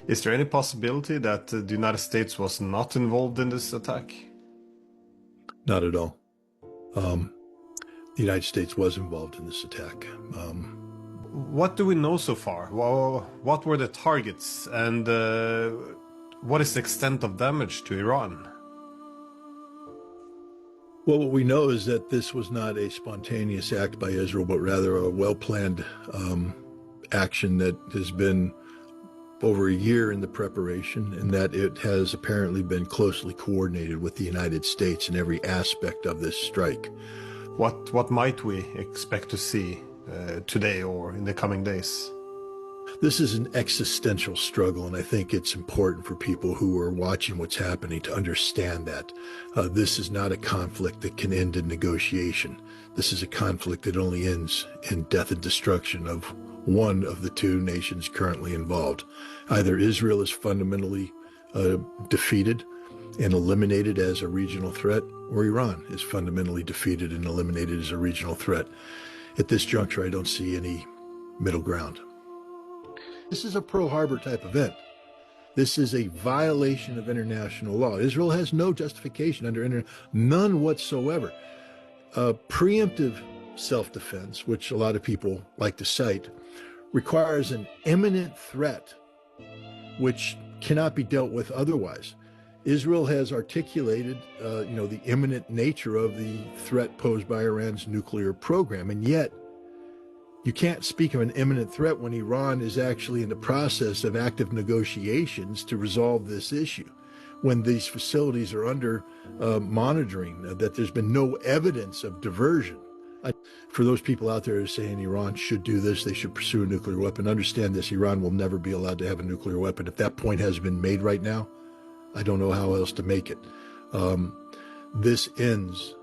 Is there any possibility that the United States was not involved in this attack? Not at all. Um, the United States was involved in this attack. What do we know so far? Well, what were the targets, and what is the extent of damage to Iran? Well, what we know is that this was not a spontaneous act by Israel, but rather a well-planned action that has been over a year in the preparation, and that it has apparently been closely coordinated with the United States in every aspect of this strike. What might we expect to see today or in the coming days? This is an existential struggle, and I think it's important for people who are watching what's happening to understand that. This is not a conflict that can end in negotiation. This is a conflict that only ends in death and destruction of one of the two nations currently involved. Either Israel is fundamentally defeated and eliminated as a regional threat, or Iran is fundamentally defeated and eliminated as a regional threat. At this juncture, I don't see any middle ground. This is a Pearl Harbor type event. This is a violation of international law. Israel has no justification under none whatsoever. Preemptive self-defense, which a lot of people like to cite, requires an imminent threat which cannot be dealt with otherwise. Israel has articulated, the imminent nature of the threat posed by Iran's nuclear program, and yet you can't speak of an imminent threat when Iran is actually in the process of active negotiations to resolve this issue, when these facilities are under monitoring, that there's been no evidence of diversion. For those people out there who are saying Iran should do this, they should pursue a nuclear weapon, understand this: Iran will never be allowed to have a nuclear weapon. If that point has been made right now, I don't know how else to make it. This ends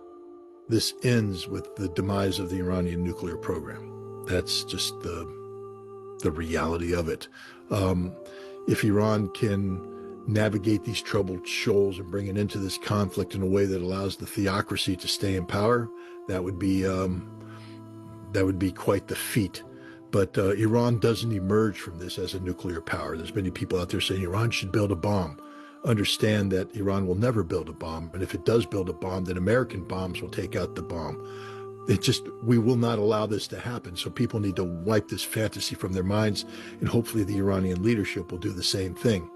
with the demise of the Iranian nuclear program. That's just the reality of it. If Iran can navigate these troubled shoals and bring it into this conflict in a way that allows the theocracy to stay in power, that would be quite the feat. But Iran doesn't emerge from this as a nuclear power. There's many people out there saying Iran should build a bomb. Understand that Iran will never build a bomb, and if it does build a bomb, then American bombs will take out the bomb. We will not allow this to happen. So people need to wipe this fantasy from their minds, and hopefully the Iranian leadership will do the same thing.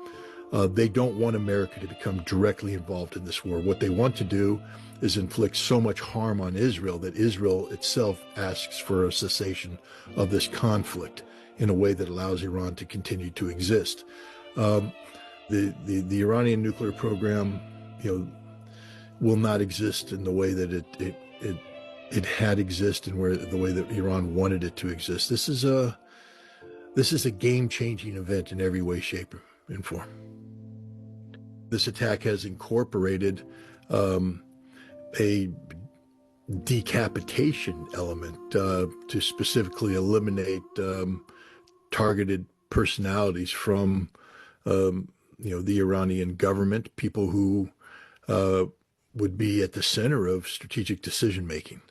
They don't want America to become directly involved in this war. What they want to do is inflict so much harm on Israel that Israel itself asks for a cessation of this conflict in a way that allows Iran to continue to exist. The Iranian nuclear program, will not exist in the way that it had existed and the way that Iran wanted it to exist. This is a game-changing event in every way, shape, and form. This attack has incorporated a decapitation element to specifically eliminate targeted personalities from the Iranian government, people who would be at the center of strategic decision making.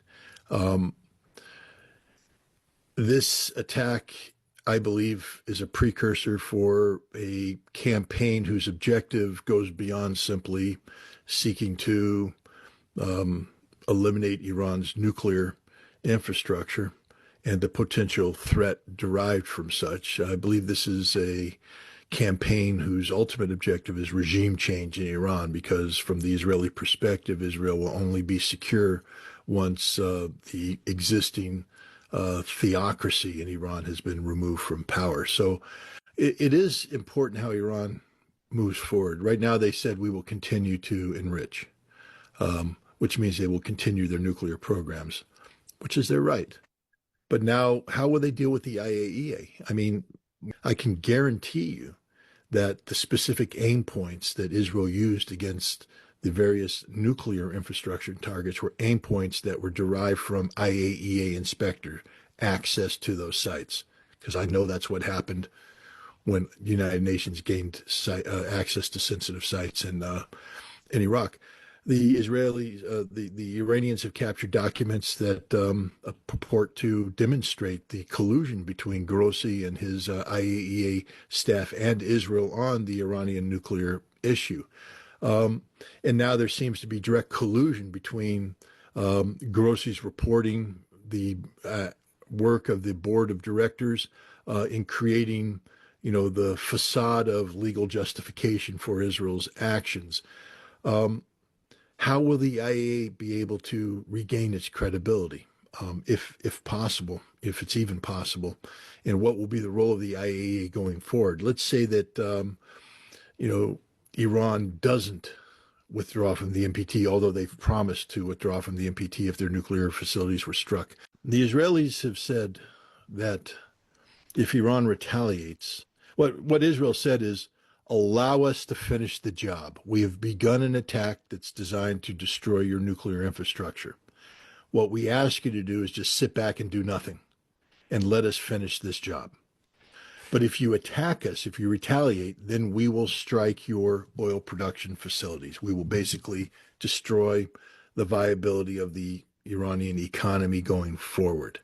This attack, I believe, is a precursor for a campaign whose objective goes beyond simply seeking to eliminate Iran's nuclear infrastructure and the potential threat derived from such. I believe this is a campaign whose ultimate objective is regime change in Iran, because from the Israeli perspective, Israel will only be secure once the existing theocracy in Iran has been removed from power. So it is important how Iran moves forward. Right now, they said we will continue to enrich, which means they will continue their nuclear programs, which is their right. But now, how will they deal with the IAEA? I mean, I can guarantee you that the specific aim points that Israel used against the various nuclear infrastructure targets were aim points that were derived from IAEA inspector access to those sites, because I know that's what happened when the United Nations gained access to sensitive sites in Iraq. The Israelis, the Iranians have captured documents that purport to demonstrate the collusion between Grossi and his IAEA staff and Israel on the Iranian nuclear issue. And now there seems to be direct collusion between Grossi's reporting the work of the board of directors in creating, the facade of legal justification for Israel's actions. How will the IAEA be able to regain its credibility, if possible, if it's even possible, and what will be the role of the IAEA going forward? Let's say that Iran doesn't withdraw from the NPT, although they've promised to withdraw from the NPT if their nuclear facilities were struck. The Israelis have said that if Iran retaliates, what Israel said is, allow us to finish the job. We have begun an attack that's designed to destroy your nuclear infrastructure. What we ask you to do is just sit back and do nothing and let us finish this job. But if you attack us, if you retaliate, then we will strike your oil production facilities. We will basically destroy the viability of the Iranian economy going forward.